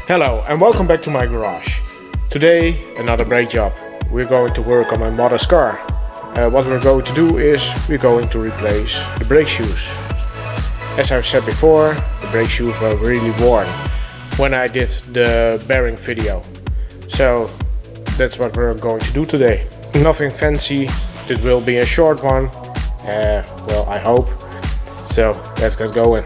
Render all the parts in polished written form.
Hello and welcome back to my garage. Today another brake job. We're going to work on my mother's car. What we're going to do is we're going to replace the brake shoes. As I've said before, the brake shoes were really worn when I did the bearing video. So that's what we're going to do today. Nothing fancy, it will be a short one. Well, I hope. So let's get going.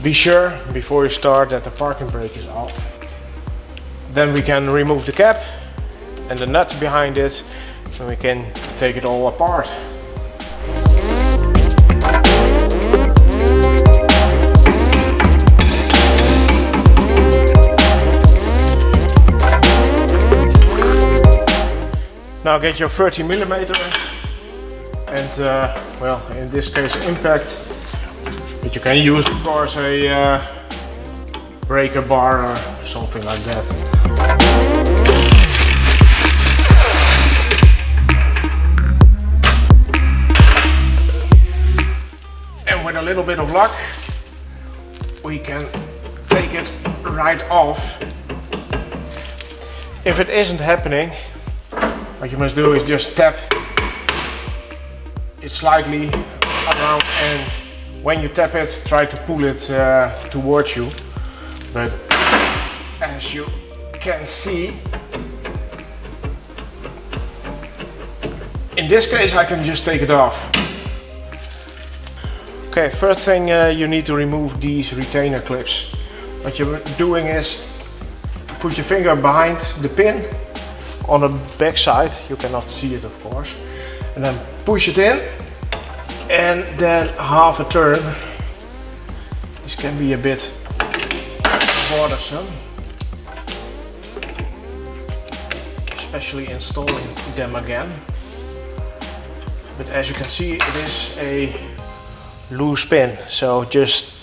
Be sure before you start that the parking brake is off. Then we can remove the cap and the nut behind it, and we can take it all apart. Now get your 30mm and well, in this case impact. But you can use, of course, a breaker bar or something like that. And with a little bit of luck, we can take it right off. If it isn't happening, what you must do is just tap it slightly around, and when you tap it, try to pull it towards you. But as you can see, in this case I can just take it off. Okay, first thing you need to remove these retainer clips. What you're doing is put your finger behind the pin on the back side. You cannot see it, of course. And then push it in. And then half a turn. This can be a bit bothersome, especially installing them again. But as you can see, it is a loose pin, so just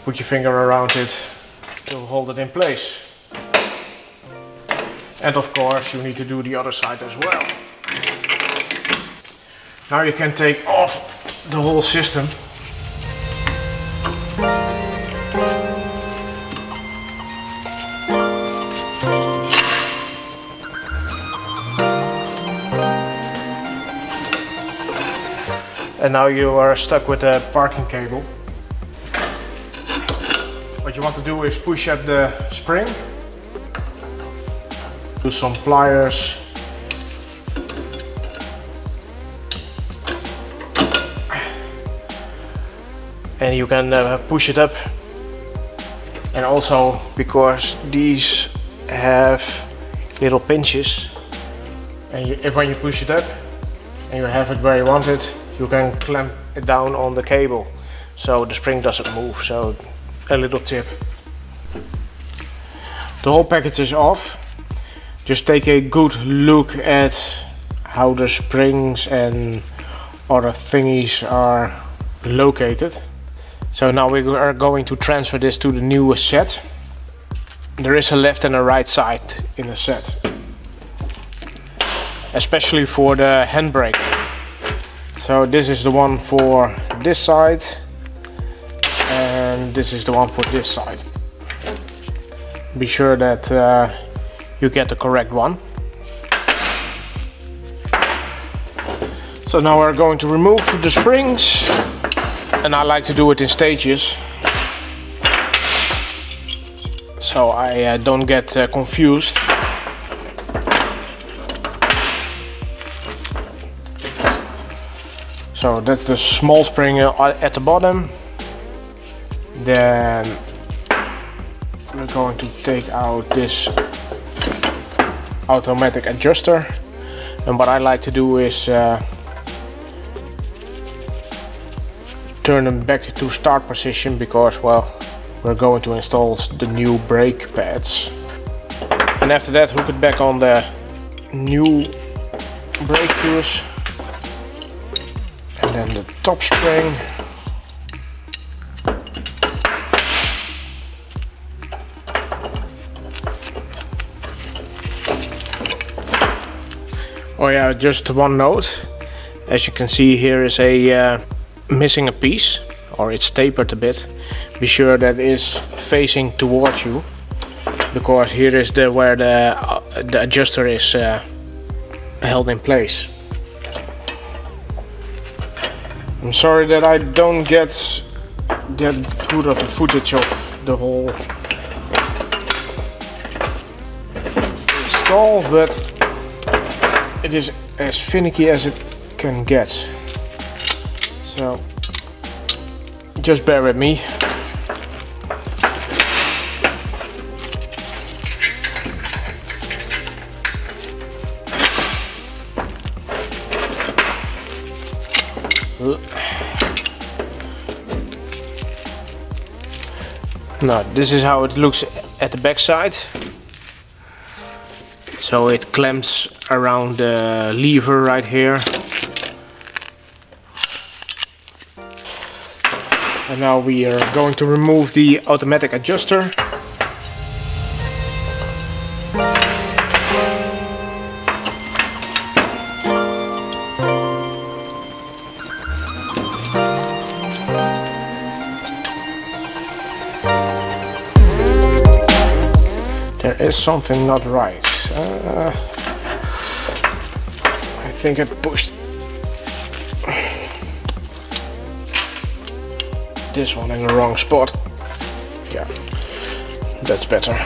put your finger around it to hold it in place. And of course you need to do the other side as well. Now you can take off the whole system. And now you are stuck with the parking cable. What you want to do is push at the spring. Use some pliers. And you can push it up, and also because these have little pinches, and when you push it up and you have it where you want it, you can clamp it down on the cable so the spring doesn't move. So a little tip. The whole package is off. Just take a good look at how the springs and other thingies are located. So now we are going to transfer this to the new set. There is a left and a right side in the set, especially for the handbrake. So this is the one for this side, and this is the one for this side. Be sure that you get the correct one. So now we're going to remove the springs. And I like to do it in stages, so I don't get confused. So that's the small spring at the bottom. Then we're going to take out this automatic adjuster, and what I like to do is turn them back to start position because, well, we're going to install the new brake pads. And after that, hook it back on the new brake shoes. And then the top spring. Oh yeah, just one note. As you can see, here is a missing a piece, or it's tapered a bit. Be sure that is facing towards you, because here is where the adjuster is held in place. I'm sorry that I don't get that good of a footage of the whole install, but it is as finicky as it can get. So just bear with me. Now this is how it looks at the back side. So it clamps around the lever right here. And now we are going to remove the automatic adjuster. There is something not right. I think I pushed this one in the wrong spot. Yeah, that's better.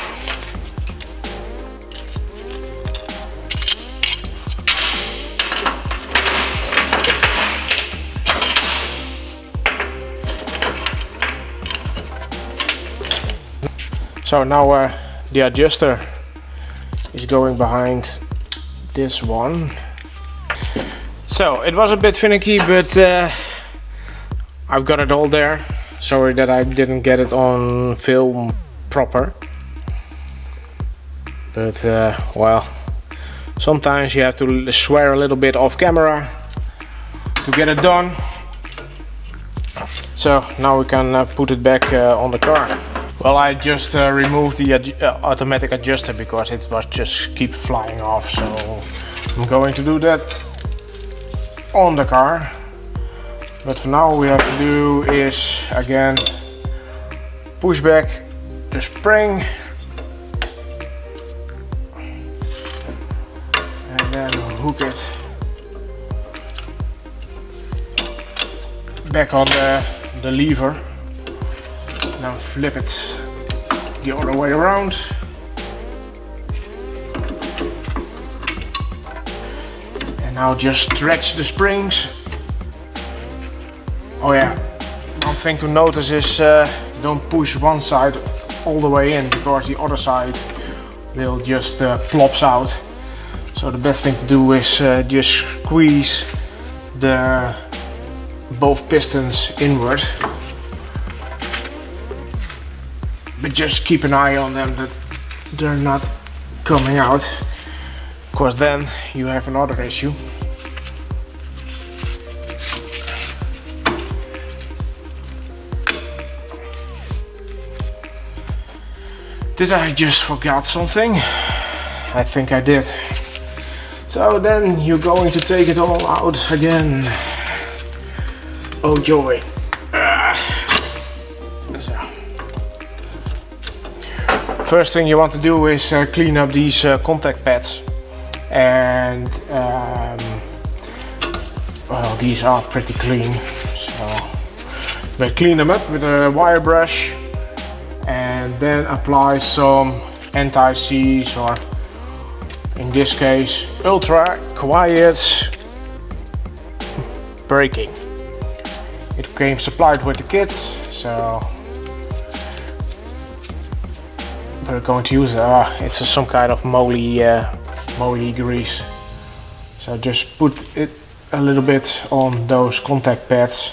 So now the adjuster is going behind this one. So it was a bit finicky, but I've got it all there. Sorry that I didn't get it on film proper, but well, sometimes you have to swear a little bit off camera to get it done. So now we can put it back on the car. Well, I just removed the automatic adjuster because it was just keep flying off, so I'm going to do that on the car. But for now, we have to do is again push back the spring and then hook it back on the lever. Now flip it the other way around. And now just stretch the springs. Oh yeah, one thing to notice is don't push one side all the way in, because the other side will just plops out. So the best thing to do is just squeeze both pistons inward. But just keep an eye on them that they're not coming out, because then you have another issue. Did I just forget something? I think I did. So then you're going to take it all out again. Oh joy. First thing you want to do is clean up these contact pads, and well, these are pretty clean, so but clean them up with a wire brush and then apply some anti-seize, or in this case ultra quiet braking. It came supplied with the kit, so we're going to use it's some kind of moly grease. So just put it a little bit on those contact pads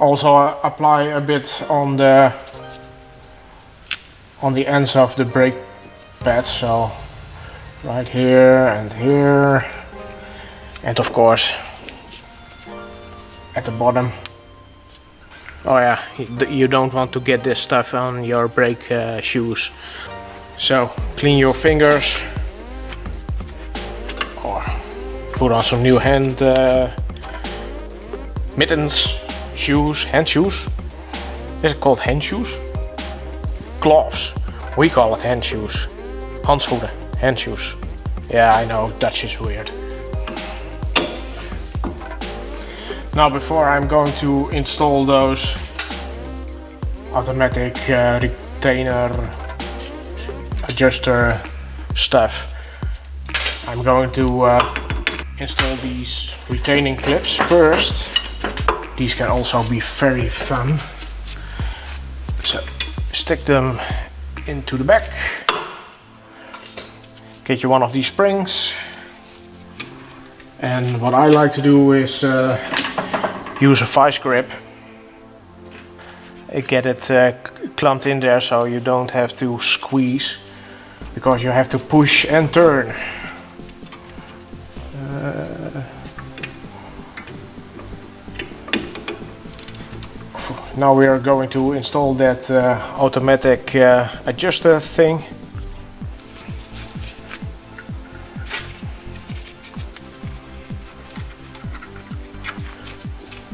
Also apply a bit on the ends of the brake pads, so right here, and of course at the bottom. Oh yeah, you don't want to get this stuff on your brake shoes. So clean your fingers or put on some new hand mittens, shoes, hand shoes. Is it called hand shoes? Gloves. We call it hand shoes. Handschoenen, hand shoes. Yeah, I know, Dutch is weird. Now before I'm going to install those automatic retainer adjuster stuff, I'm going to install these retaining clips first. These can also be very fun. So stick them into the back. Get you one of these springs. And what I like to do is use a vice grip. Get it clamped in there so you don't have to squeeze, because you have to push and turn. Now we are going to install that automatic adjuster thing.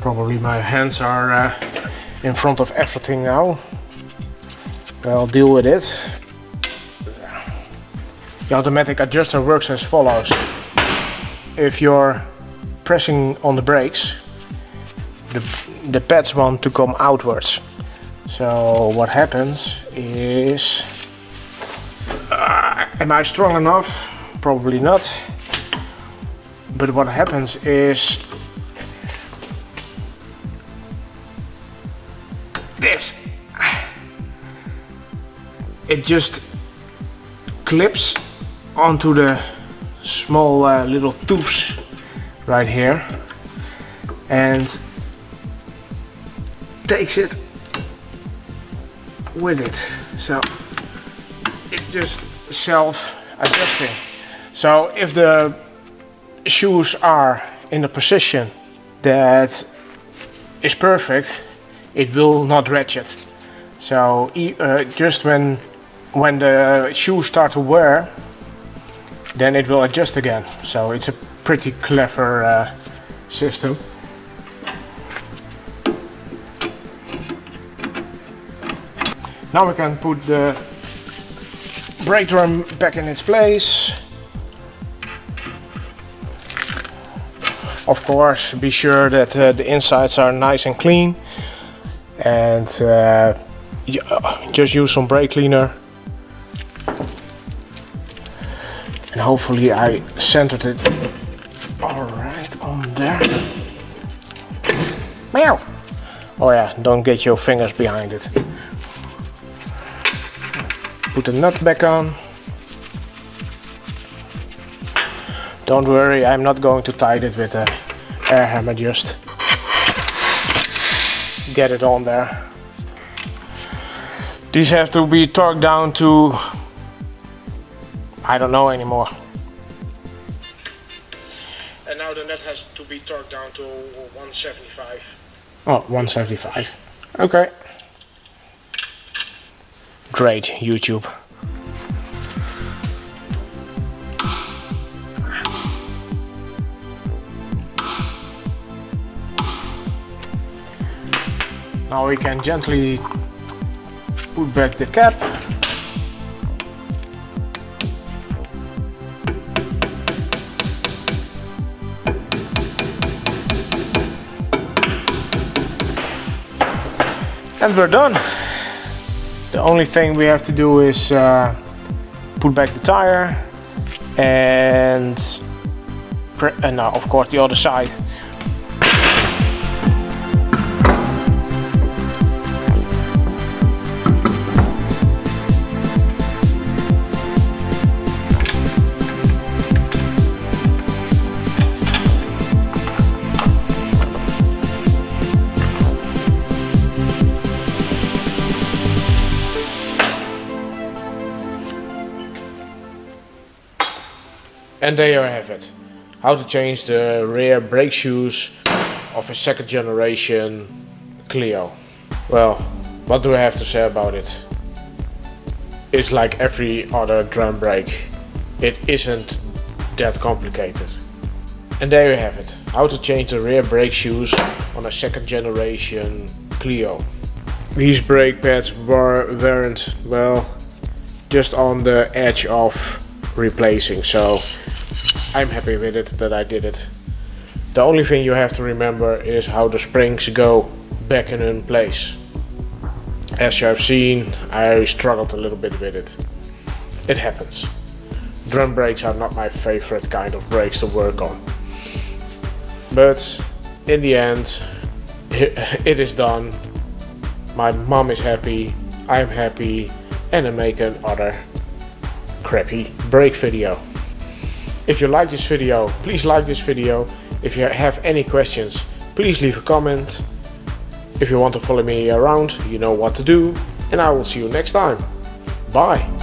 Probably my hands are in front of everything now. I'll deal with it. The automatic adjuster works as follows. If you're pressing on the brakes, the pads want to come outwards. So what happens is, am I strong enough? Probably not. But what happens is this. It just clips onto the small little tooths right here and takes it with it. So it's just self-adjusting. So if the shoes are in a position that is perfect, it will not ratchet. So just when the shoes start to wear, then it will adjust again. So it's a pretty clever system. Now we can put the brake drum back in its place. Of course, be sure that the insides are nice and clean, and just use some brake cleaner. And hopefully I centered it alright on there. Meow! Oh yeah, don't get your fingers behind it. Put the nut back on. Don't worry, I'm not going to tighten it with an air hammer, just get it on there. These have to be torqued down to, I don't know anymore. And now the nut has to be torqued down to 175. Oh, 175. Okay. Great, YouTube. Now we can gently put back the cap. And we're done. The only thing we have to do is put back the tire and now of course the other side. And there you have it. How to change the rear brake shoes of a second generation Clio. Well, what do I have to say about it? It's like every other drum brake. It isn't that complicated. And there you have it. How to change the rear brake shoes on a second generation Clio. These brake pads weren't, well, just on the edge of replacing, so I'm happy with it that I did it. The only thing you have to remember is how the springs go back in place. As you have seen, I struggled a little bit with it. It happens. Drum brakes are not my favorite kind of brakes to work on. But in the end, it is done. My mom is happy, I'm happy, and I make another crappy brake video. If you like this video, please like this video. If you have any questions, please leave a comment. If you want to follow me around, you know what to do, and I will see you next time. Bye!